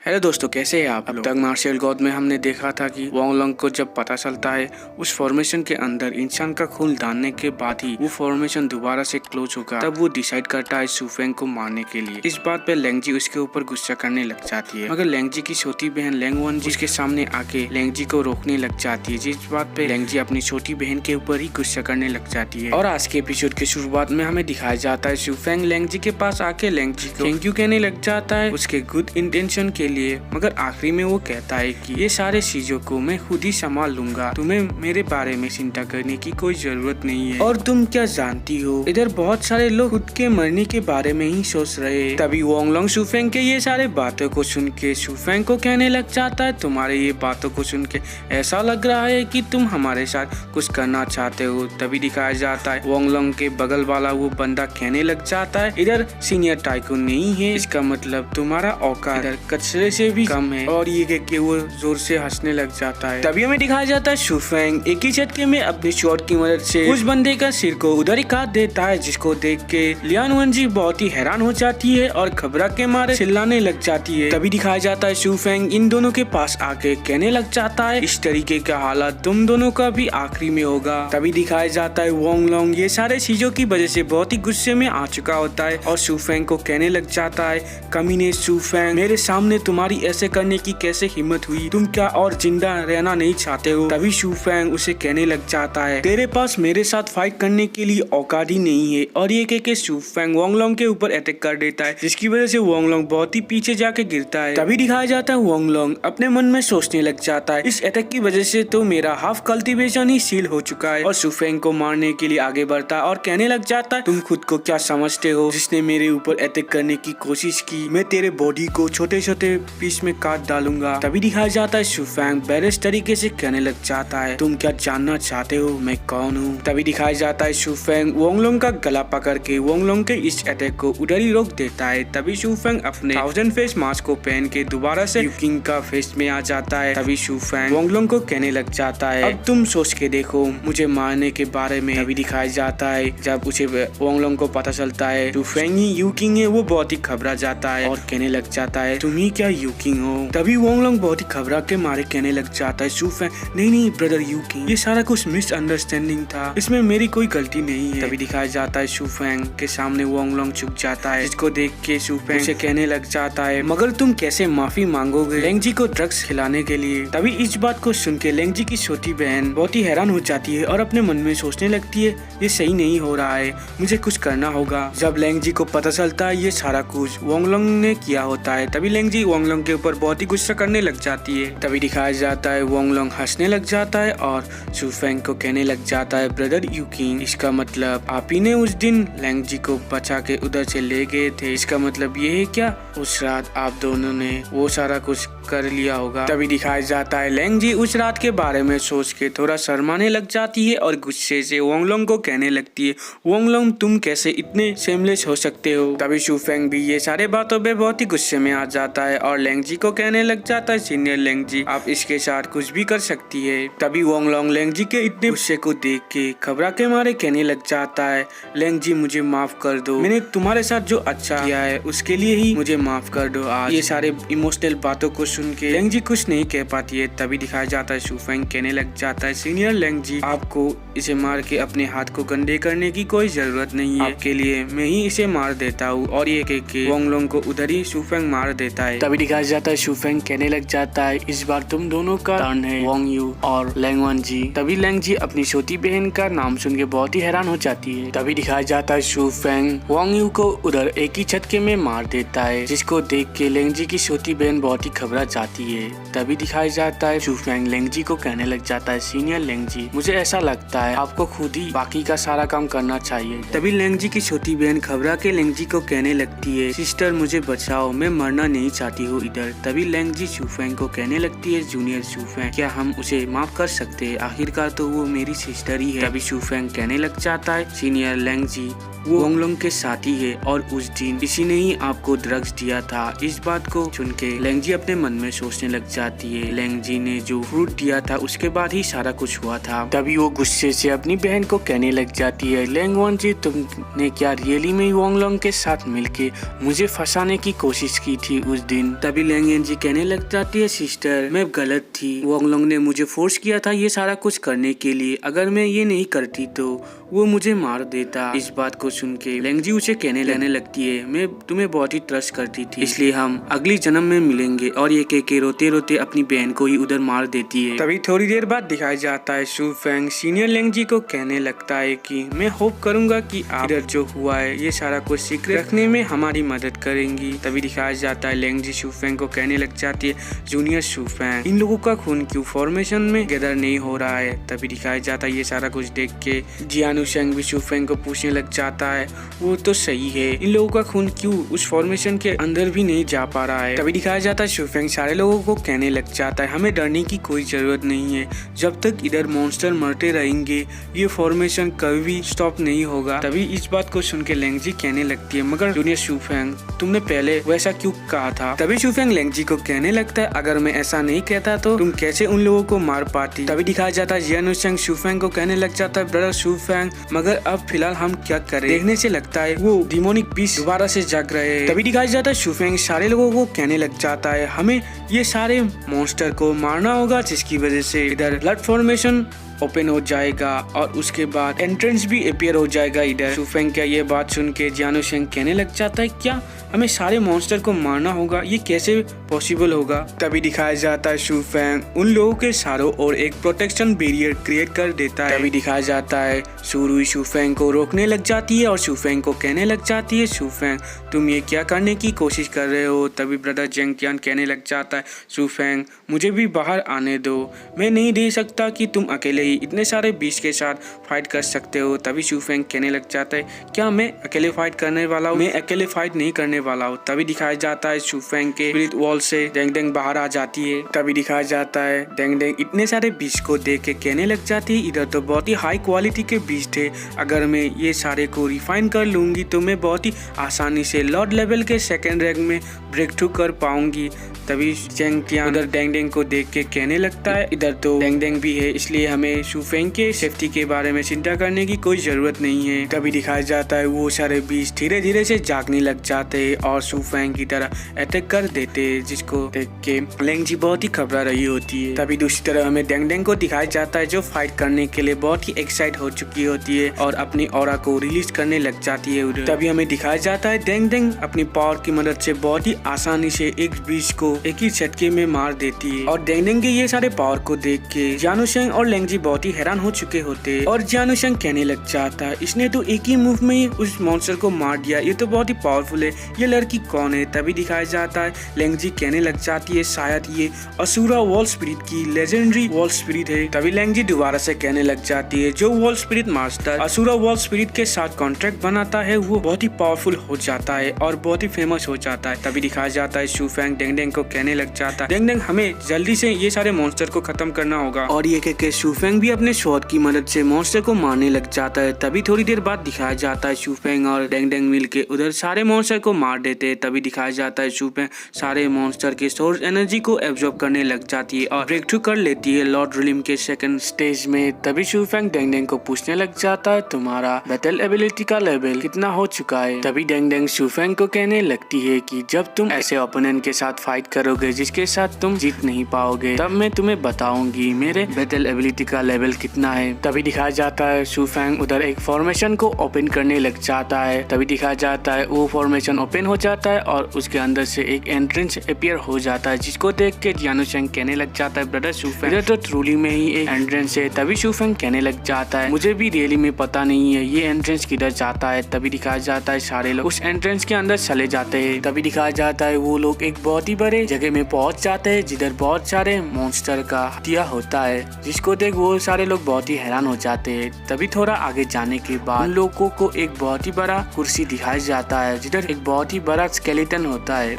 Hello दोस्तों, कैसे हैं आप? अब तक मार्शल गॉड में हमने देखा था कि वोंगलॉन्ग को जब पता चलता है उस फॉर्मेशन के अंदर इंसान का खून डालने के बाद ही वो फॉर्मेशन दोबारा से क्लोज होगा, तब वो डिसाइड करता है शूफेंग को मारने के लिए। इस बात पे लेंगजी उसके ऊपर गुस्सा करने लग जाती है, मगर लेंगजी की छोटी बहन लेंगवनजी उसके सामने आके लेंगजी को रोकने लग जाती है, जिस बात पे लेंगजी अपनी छोटी बहन के ऊपर ही गुस्सा करने लग जाती है। और आज के एपिसोड के शुरुआत में हमें दिखाया जाता है शूफेंग लेंगजी के पास आके लेंगजी को थैंक यू कहने लग जाता है उसके गुड इंटेंशन के लिए, मगर आखिरी में वो कहता है कि ये सारे चीजों को मैं खुद ही संभाल लूंगा, तुम्हें मेरे बारे में चिंता करने की कोई जरूरत नहीं है। और तुम क्या जानती हो, इधर बहुत सारे लोग खुद के मरने के बारे में ही सोच रहे हैं। तभी वोंगलॉन्ग शूफेंग के ये सारे बातों को सुन के शूफेंग को कहने लग जाता है, तुम्हारे ये बातों को सुन के ऐसा लग रहा है कि तुम हमारे साथ कुछ करना चाहते हो। तभी दिखाया जाता है वोंगलॉन्ग के बगल वाला वो बंदा कहने लग जाता है, इधर सीनियर टाइकून नहीं है, इसका मतलब तुम्हारा औकात इधर कचरे से भी कम है। और ये कह के वो जोर से हंसने लग जाता है। तभी हमें दिखाया जाता है शूफेंग एक ही झटके में अपने शॉट की मदद से उस बंदे का सिर को उधर ही काट देता है, जिसको देख के लियानवनजी बहुत ही हैरान हो जाती है और घबरा के मारे चिल्लाने लग जाती है। तभी दिखाया जाता है शूफेंग इन दोनों के पास आके कहने लग जाता है, इस तरीके का हालात तुम दोनों का भी आखिरी में होगा। तभी दिखाया जाता है वोंगलॉन्ग ये सारे चीजों की वजह से बहुत ही गुस्से में आ चुका होता है और शूफेंग को कहने लग जाता है, कमीने शूफेंग, मेरे सामने तुम्हारी ऐसे करने की कैसे हिम्मत हुई, तुम क्या और जिंदा रहना नहीं चाहते हो? तभी शूफेंग उसे कहने लग जाता है, तेरे पास मेरे साथ फाइट करने के लिए औकात ही नहीं है। और ये कह के शूफेंग वोंगलॉन्ग के ऊपर अटैक कर देता है, जिसकी वजह से वोंगलॉन्ग बहुत ही पीछे जाके गिरता है। तभी दिखाया जाता है वोंगलॉन्ग अपने मन में सोचने लग जाता है, इस अटैक की वजह से तो मेरा हाफ कल्टीवेशन ही सील हो चुका है। और शूफेंग को मारने के लिए आगे बढ़ता है और कहने लग जाता है, तुम खुद को क्या समझते हो जिसने मेरे ऊपर अटैक करने की कोशिश की, मैं तेरे बॉडी को छोटे छोटे पीस में काट डालूंगा। तभी दिखाया जाता है शूफेंग बैलेंस तरीके से कहने लग जाता है, तुम क्या जानना चाहते हो मैं कौन हूँ? तभी दिखाया जाता है शूफेंग वोंगलॉन्ग का गला पकड़ के वोंगलॉन्ग के इस अटैक को उधर ही रोक देता है। तभी शूफेंग अपने 1000 फेस मास्क को पहन के दोबारा से यूकिंग का फेस में आ जाता है। तभी शूफेंग वोंगलॉन्ग को कहने लग जाता है, अब तुम सोच के देखो मुझे मारने के बारे में। तभी दिखाया जाता है जब उसे वोंगलॉन्ग को पता चलता है शूफेंग ही यूकिंग है, वो बहुत ही घबरा जाता है और कहने लग जाता है, तुम ही क्या यूकिंग हो? तभी वोंगलॉन्ग बहुत ही घबरा के मारे कहने लग जाता है, शूफेंग नहीं ब्रदर यूकिंग, ये सारा कुछ मिसअंडरस्टैंडिंग था, इसमें मेरी कोई गलती नहीं है। तभी दिखाया जाता है शूफेंग के सामने वोंगलॉन्ग झुक जाता है, जिसको देख के शूफेंग उसे कहने लग जाता है, मगर तुम कैसे माफी मांगोगे लेंगजी को ड्रग्स खिलाने के लिए? तभी इस बात को सुन के लेंगजी की छोटी बहन बहुत ही हैरान हो जाती है और अपने मन में सोचने लगती है, ये सही नहीं हो रहा है, मुझे कुछ करना होगा। जब लेंगजी को पता चलता है ये सारा कुछ वोंगलॉन्ग ने किया होता है, तभी लेंगजी वोंगलॉन्ग के ऊपर बहुत ही गुस्सा करने लग जाती है। तभी दिखाया जाता है वोंगलॉन्ग हंसने लग जाता है और शूफेंग को कहने लग जाता है, ब्रदर यूकिंग, इसका मतलब आप ही ने उस दिन लेंगजी को बचा के उधर से ले गए थे, इसका मतलब ये है क्या उस रात आप दोनों ने वो सारा कुछ कर लिया होगा? तभी दिखाया जाता है लेंगजी उस रात के बारे में सोच के थोड़ा शर्माने लग जाती है और गुस्से से वोंगलॉन्ग को कहने लगती है, वोंगलॉन्ग तुम कैसे इतने शेमलेस हो सकते हो? तभी शूफेंग भी ये सारे बातों पे बहुत ही गुस्से में आ जाता है और लेंगजी को कहने लग जाता है, सीनियर लेंगजी आप इसके साथ कुछ भी कर सकती है। तभी वोंगलॉन्ग लेंगजी के इतने गुस्से को देख के घबरा के मारे कहने लग जाता है, लेंगजी मुझे माफ कर दो, मैंने तुम्हारे साथ जो अच्छा किया है उसके लिए ही मुझे माफ कर दो आज। ये सारे इमोशनल बातों को सुन के लेंगजी कुछ नहीं कह पाती है। तभी दिखाया जाता है शूफेंग कहने लग जाता है, सीनियर लेंगजी आपको इसे मार के अपने हाथ को गंदे करने की कोई जरूरत नहीं है, आपके लिए मैं ही इसे मार देता हूँ। और ये कह के वोंगलॉन्ग को उधर ही शूफेंग मार देता है। तभी दिखाया जाता है शूफेंग कहने लग जाता है, इस बार तुम दोनों का टर्न है वोंग यू और लेंगवनजी। तभी लेंगजी अपनी छोटी बहन का नाम सुन के बहुत ही हैरान हो जाती है। तभी दिखाया जाता है शूफेंग वोंग यू को उधर एक ही झटके में मार देता है, जिसको देख के लेंगजी की छोटी बहन बहुत ही घबरा जाती है। तभी दिखाया जाता है शूफेंग लेंगजी को कहने लग जाता है, सीनियर लेंगजी मुझे ऐसा लगता है आपको खुद ही बाकी का सारा काम करना चाहिए। तभी लेंगजी की छोटी बहन घबरा के लेंगजी को कहने लगती है, सिस्टर मुझे बचाओ, मैं मरना नहीं चाहती हूँ इधर। तभी लेंगजी शूफेंग को कहने लगती है, जूनियर शूफेंग क्या हम उसे माफ कर सकते हैं, आखिरकार तो वो मेरी सिस्टर ही है। तभी शूफेंग कहने लग जाता है, सीनियर लेंगजी वो वोंगलोंग के साथी है और उस दिन इसी ने ही आपको ड्रग्स दिया था। इस बात को सुन के लेंगजी अपने मन में सोचने लग जाती है, लेंगजी ने जो फ्रूट दिया था उसके बाद ही सारा कुछ हुआ था। तभी वो गुस्से से अपनी बहन को कहने लग जाती है, लेंगवानजी तुमने क्या रियली में वोंगलोंग के साथ मिलके मुझे फंसाने की कोशिश की थी उस दिन। तभी लेंगजी कहने लग जाती है, सिस्टर मैं गलत थी, वोंगलोंग ने मुझे फोर्स किया था ये सारा कुछ करने के लिए, अगर मैं ये नहीं करती तो वो मुझे मार देता। इस बात को सुन के लेंगजी उसे कहने लगती है, मैं तुम्हें बहुत ही ट्रस्ट करती थी, इसलिए हम अगली जन्म में मिलेंगे। और ये कह के रोते रोते अपनी बहन को ही उधर मार देती है। तभी थोड़ी देर बाद दिखाया जाता है शू फेंग सीनियर लेंगजी को कहने लगता है कि मैं होप करूंगा कि आप इधर जो हुआ है ये सारा कुछ सीक्रेट रखने में हमारी मदद करेंगी। तभी दिखाया जाता है लेंगजी शू फेंग को कहने लग जाती है, जूनियर शू फेंग इन लोगों का खून क्यों फॉर्मेशन में गैदर नहीं हो रहा है। तभी दिखाया जाता है ये सारा कुछ देख के जियानु शेंग भी शू फेंग को पूछने लग जाता है, वो तो सही है, इन लोगों का खून क्यों उस फॉर्मेशन के अंदर भी नहीं जा पा रहा है। तभी दिखाया जाता है शू फेंग सारे लोगों को कहने लग जाता है, हमें डरने की कोई जरूरत नहीं है, जब तक इधर मॉन्स्टर मरते रहेंगे ये फॉर्मेशन कभी भी स्टॉप नहीं होगा। तभी इस बात को सुन के लेंगजी कहने लगती है, मगर जूनियर शू फेंग तुमने पहले वैसा क्यों कहा था। तभी शू फेंग लेंगजी को कहने लगता है, अगर मैं ऐसा नहीं कहता तो तुम कैसे उन लोगों को मार पाती। तभी दिखाया जाता है जियानु शेंग शू फेंग को कहने लग जाता है, ब्रदर शू फेंग मगर अब फिलहाल हम क्या करें, देखने से लगता है वो डिमोनिक बीस्ट दोबारा से जाग रहे हैं। तभी दिखाया जाता है शू फेंग सारे लोगों को कहने लग जाता है, हमें ये सारे मॉन्स्टर को मारना होगा, जिसकी वजह से इधर ब्लड फॉर्मेशन ओपन हो जाएगा और उसके बाद एंट्रेंस भी अपीयर हो जाएगा इधर। शू फेंग क्या ये बात सुन के जियानु शेंग कहने लग जाता है, क्या हमें सारे मॉन्स्टर को मारना होगा, ये कैसे पॉसिबल होगा। तभी दिखाया जाता है शू फेंग उन लोगों के चारों ओर एक प्रोटेक्शन बैरियर क्रिएट कर देता है। तभी दिखाया जाता है सुरुई शू फेंग को रोकने लग जाती है और शू फेंग को कहने लग जाती है, शू फेंग तुम ये क्या करने की कोशिश कर रहे हो। तभी ब्रदर जेंग कियान कहने लग जाता है, शू फेंग मुझे भी बाहर आने दो, मैं नहीं दे सकता कि तुम अकेले ही इतने सारे बीस्ट के साथ फाइट कर सकते हो। तभी शू फेंग कहने लग जाता है, क्या मैं अकेले फाइट करने वाला हूँ, मैं अकेले फाइट नहीं करने वाला हूँ। तभी दिखाया जाता है शू फेंग के स्पिरिट वॉल से डेंग डेंग बाहर आ जाती है। तभी दिखाया जाता है डेंग डेंग इतने सारे बीस्ट को देख के कहने लग जाती है, इधर तो बहुत ही हाई क्वालिटी के बीस्ट है, अगर मैं ये सारे को रिफाइन कर लूंगी तो मैं बहुत ही आसानी से लॉर्ड लेवल के सेकेंड रैंक में ब्रेक थ्रू कर पाऊंगी। तभी जेंग कियान उधर डेंग डेंग को देख के कहने लगता है, इधर तो डेंग डेंग भी है, इसलिए हमें शू फेंग के सेफ्टी के बारे में चिंता करने की कोई जरूरत नहीं है। तभी दिखाया जाता है वो सारे बीस्ट धीरे धीरे से जागने लग जाते हैं और शू फेंग की तरह अटैक कर देते हैं, जिसको देख के लेंगजी बहुत ही घबरा रही होती है। तभी दूसरी तरफ हमें डेंग डेंग को दिखाया जाता है जो फाइट करने के लिए बहुत ही एक्साइट हो चुकी होती है और अपनी ऑरा को रिलीज करने लग जाती है उधर। तभी हमें दिखाया जाता है डेंग डेंग अपनी पावर की मदद से बहुत ही आसानी से एक बीस्ट को एक ही झटके में मार देती है और डेंग डेंग के ये सारे पावर को देख के जियानु शेंग और लेंगजी बहुत ही हैरान हो चुके होते हैं और जियानु शेंग कहने लग जाता है, इसने तो एक ही मूव में ही उस मॉन्स्टर को मार दिया, ये तो बहुत ही पावरफुल है, ये लड़की कौन है। तभी दिखाया जाता है लेंगजी कहने लग जाती है, शायद ये असुरा वॉल स्पिरिट की लेजेंडरी वॉल स्पिरिट है। तभी लेंगजी दोबारा से कहने लग जाती है, जो वॉल स्पिरिट मास्टर असुरा वॉल स्पिरिट के साथ कॉन्ट्रैक्ट बनाता है वो बहुत ही पावरफुल हो जाता है और बहुत ही फेमस हो जाता है। तभी दिखाया जाता है शू फेंग डेंग डेंग को कहने लग जाता है, डेंग डेंग हमें जल्दी से ये सारे मॉन्स्टर को खत्म करना होगा और ये कहकर शू फेंग भी अपने स्वॉर्ड की मदद से मॉन्स्टर को मारने लग जाता है। तभी थोड़ी देर बाद दिखाया जाता है शू फेंग और डेंग डेंग मिल के उधर सारे मॉन्स्टर को मार देते हैं। तभी दिखाया जाता है शू फेंग सारे मॉन्स्टर के सोर्स एनर्जी को एब्जॉर्ब करने लग जाती है और ब्रेक थ्रू कर लेती है लॉर्ड रिलिम के सेकंड स्टेज में। तभी शू फेंग डेंग डेंग को पूछने लग जाता है, तुम्हारा बैटल एबिलिटी का लेवल कितना हो चुका है। तभी डेंग डेंग शू फेंग को कहने लगती है कि जब तुम ऐसे ओपोनेंट के साथ फाइट करोगे जिसके साथ तुम जीत नहीं पाओगे तब मैं तुम्हें बताऊंगी मेरे बैटल एबिलिटी का लेवल कितना है। तभी दिखाया जाता है शू फेंग उधर एक फॉर्मेशन को ओपन करने लग जाता है। तभी दिखाया जाता है वो फॉर्मेशन ओपन हो जाता है और उसके अंदर से एक एंट्रेंस अपीयर हो जाता है, जिसको देख के जियानु शेंग कहने लग जाता है, ब्रदर शू फेंग इधर तो ट्रूली में ही एक एंट्रेंस है। तभी शू फेंग कहने लग जाता है, मुझे भी रियली में पता नहीं है ये एंट्रेंस किधर जाता है। तभी दिखाया जाता है सारे लोग उस एंट्रेंस के अंदर चले जाते हैं। तभी दिखाया जाता है वो लोग एक बहुत ही बड़े जगह में पहुंच जाते हैं जिधर बहुत सारे मॉन्स्टर का हत्या होता है, जिसको देख वो सारे लोग बहुत ही हैरान हो जाते हैं। तभी थोड़ा आगे जाने के बाद उन लोगों को एक बहुत ही बड़ा कुर्सी दिखाया जाता है जिधर एक बहुत ही बड़ा स्केलेटन होता है।